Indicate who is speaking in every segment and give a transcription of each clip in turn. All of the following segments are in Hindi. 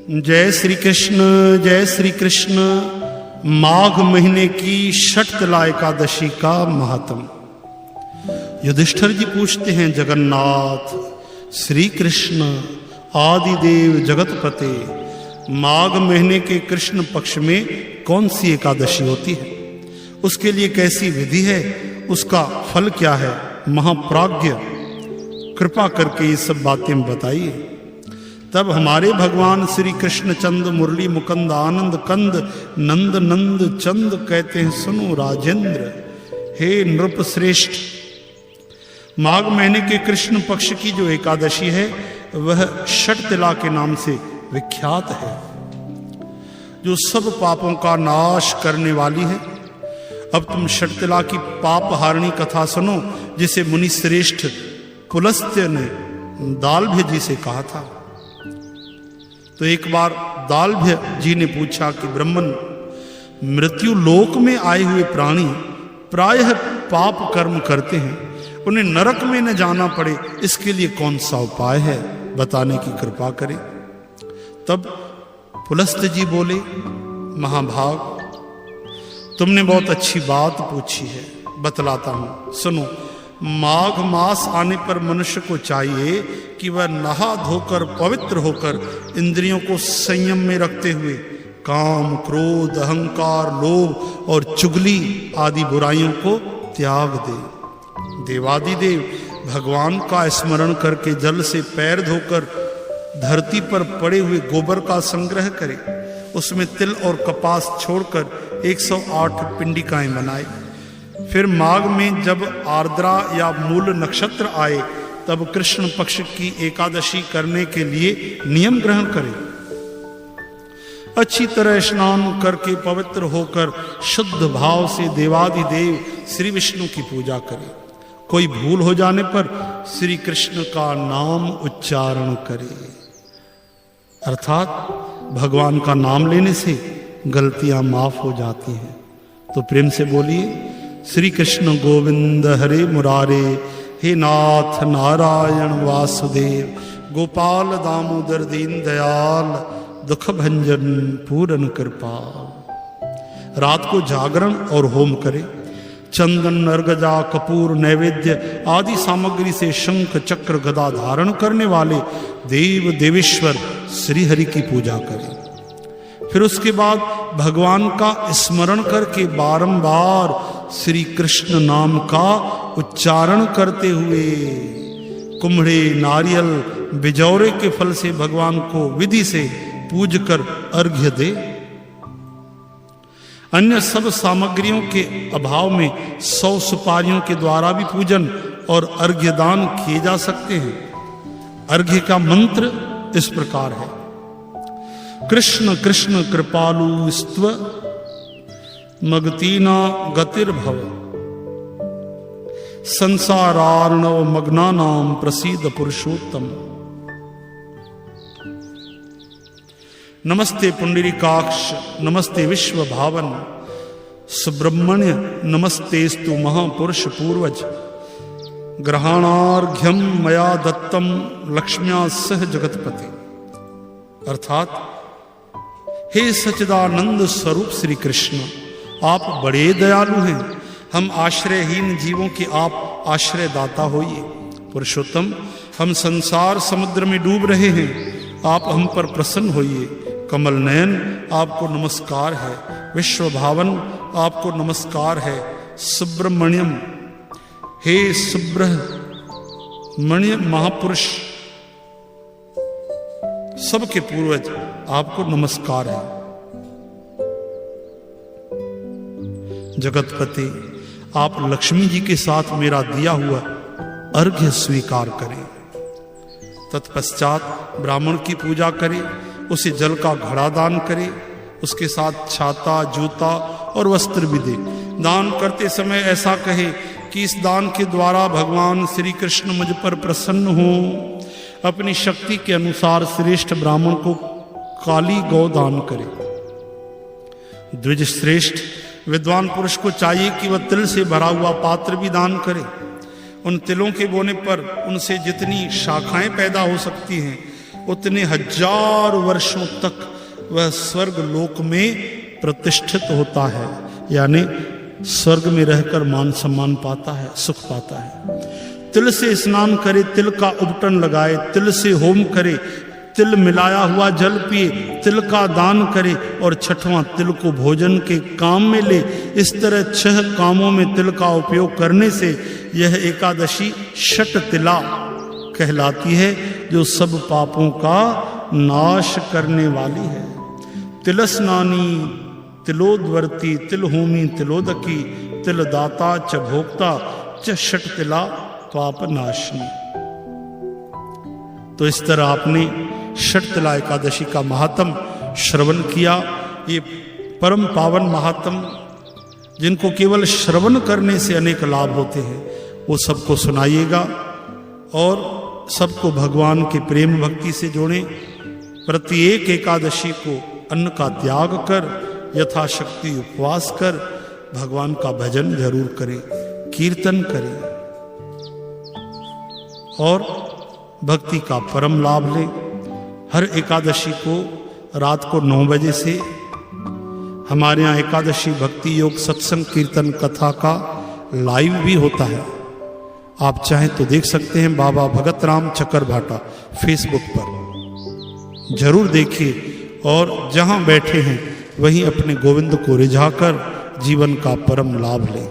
Speaker 1: जय श्री कृष्ण, जय श्री कृष्ण। माघ महीने की षटतिला एकादशी का महात्म। युधिष्ठिर जी पूछते हैं, जगन्नाथ श्री कृष्ण आदिदेव जगतपते, माघ महीने के कृष्ण पक्ष में कौन सी एकादशी होती है? उसके लिए कैसी विधि है? उसका फल क्या है? महाप्राज्ञ कृपा करके ये सब बातें बताइए। तब हमारे भगवान श्री कृष्ण चंद मुरली मुकंद आनंद कंद नंद नंद चंद कहते हैं, सुनो राजेंद्र, हे नृप श्रेष्ठ, माघ महीने के कृष्ण पक्ष की जो एकादशी है वह षटतिला के नाम से विख्यात है, जो सब पापों का नाश करने वाली है। अब तुम षटतिला की पाप हारणी कथा सुनो, जिसे मुनि श्रेष्ठ पुलस्त्य ने दालभ्य जी से कहा था। तो एक बार दालभ्य जी ने पूछा कि ब्रह्मन, मृत्यु लोक में आए हुए प्राणी प्रायः पाप कर्म करते हैं, उन्हें नरक में न जाना पड़े, इसके लिए कौन सा उपाय है, बताने की कृपा करें। तब पुलस्त्य जी बोले, महाभाग, तुमने बहुत अच्छी बात पूछी है, बतलाता हूं, सुनो। माघ मास आने पर मनुष्य को चाहिए कि वह नहा धोकर पवित्र होकर इंद्रियों को संयम में रखते हुए काम, क्रोध, अहंकार, लोभ और चुगली आदि बुराइयों को त्याग दे। देवादिदेव भगवान का स्मरण करके जल से पैर धोकर धरती पर पड़े हुए गोबर का संग्रह करे, उसमें तिल और कपास छोड़कर 108 पिंडिकाएं बनाए। फिर माघ में जब आर्द्रा या मूल नक्षत्र आए तब कृष्ण पक्ष की एकादशी करने के लिए नियम ग्रहण करें। अच्छी तरह स्नान करके पवित्र होकर शुद्ध भाव से देवादिदेव श्री विष्णु की पूजा करें। कोई भूल हो जाने पर श्री कृष्ण का नाम उच्चारण करे, अर्थात भगवान का नाम लेने से गलतियां माफ हो जाती हैं। तो प्रेम से बोलिए, श्री कृष्ण गोविंद हरे मुरारे, हे नाथ नारायण वासुदेव, गोपाल दामोदर दीन दयाल, दुख भंजन पूरन कृपाल। रात को जागरण और होम करें। चंदन, अर्गजा, कपूर, नैवेद्य आदि सामग्री से शंख चक्र गदा धारण करने वाले देव देवेश्वर श्री हरि की पूजा करें। फिर उसके बाद भगवान का स्मरण करके बारंबार श्री कृष्ण नाम का उच्चारण करते हुए कुम्हड़े, नारियल, बिजौरे के फल से भगवान को विधि से पूज कर अर्घ्य दे। अन्य सब सामग्रियों के अभाव में 100 सुपारियों के द्वारा भी पूजन और अर्घ्य दान किए जा सकते हैं। अर्घ्य का मंत्र इस प्रकार है, कृष्ण कृष्ण कृपालु स्त्व मगतीना गतिर्भव, संसारार्णव मग्नानाम प्रसीद पुरुषोत्तम। नमस्ते पुंडरीकाक्ष, नमस्ते विश्व भावन, सुब्रह्मण्य नमस्तेस्तु महापुरुष पूर्वज, ग्रहणार्घ्यम मया दत्तम लक्ष्म्या सह जगतपति। अर्थात, हे सच्चिदानंद स्वरूप श्री कृष्ण, आप बड़े दयालु हैं, हम आश्रयहीन जीवों के आप आश्रय दाता होइए। पुरुषोत्तम, हम संसार समुद्र में डूब रहे हैं, आप हम पर प्रसन्न होइए। कमल नयन, आपको नमस्कार है। विश्व भावन, आपको नमस्कार है। सुब्रह्मण्यम, हे सुब्रह्मण्य महापुरुष, सबके पूर्वज, आपको नमस्कार है। जगतपति, आप लक्ष्मी जी के साथ मेरा दिया हुआ अर्घ्य स्वीकार करें। तत्पश्चात ब्राह्मण की पूजा करें, उसे जल का घड़ा दान करें, उसके साथ छाता, जूता और वस्त्र भी दे। दान करते समय ऐसा कहे कि इस दान के द्वारा भगवान श्री कृष्ण मुझ पर प्रसन्न हो। अपनी शक्ति के अनुसार श्रेष्ठ ब्राह्मण को काली गौ दान करे। द्विज श्रेष्ठ विद्वान पुरुष को चाहिए कि वह तिल से भरा हुआ पात्र भी दान करे। उन तिलों के बोने पर उनसे जितनी शाखाएं पैदा हो सकती हैं उतने हजार वर्षों तक वह स्वर्ग लोक में प्रतिष्ठित होता है, यानी स्वर्ग में रहकर मान सम्मान पाता है, सुख पाता है। तिल से स्नान करे, तिल का उपटन लगाए, तिल से होम करे, तिल मिलाया हुआ जल पिए, तिल का दान करे और छठवां तिल को भोजन के काम में ले। इस तरह 6 कामों में तिल का उपयोग करने से यह एकादशी षट तिला कहलाती है, जो सब पापों का नाश करने वाली है। तिलस्नानी तिलोद्वर्ती तिलहोमी तिलोदकी तिलदाता च भोक्ता च षट तिला पाप नाशनी। तो इस तरह आपने षट तिला एकादशी का महात्म श्रवण किया। ये परम पावन महात्म जिनको केवल श्रवण करने से अनेक लाभ होते हैं, वो सबको सुनाइएगा और सबको भगवान के प्रेम भक्ति से जोड़ें। प्रत्येक एकादशी को अन्न का त्याग कर, यथाशक्ति उपवास कर भगवान का भजन जरूर करें, कीर्तन करें और भक्ति का परम लाभ लें। हर एकादशी को रात को 9 बजे से हमारे यहाँ एकादशी भक्ति योग सत्संग कीर्तन कथा का लाइव भी होता है। आप चाहें तो देख सकते हैं, बाबा भगत राम चकरभाटा फेसबुक पर जरूर देखिए और जहां बैठे हैं वहीं अपने गोविंद को रिझाकर जीवन का परम लाभ लें।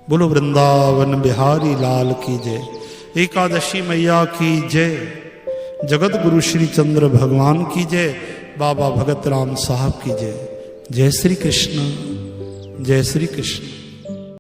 Speaker 1: बोलो वृंदावन बिहारी लाल की जय, एकादशी मैया की जय, जगत गुरु श्री चंद्र भगवान की जय, बाबा भगत राम साहब की जय। जय श्री कृष्ण, जय श्री कृष्ण।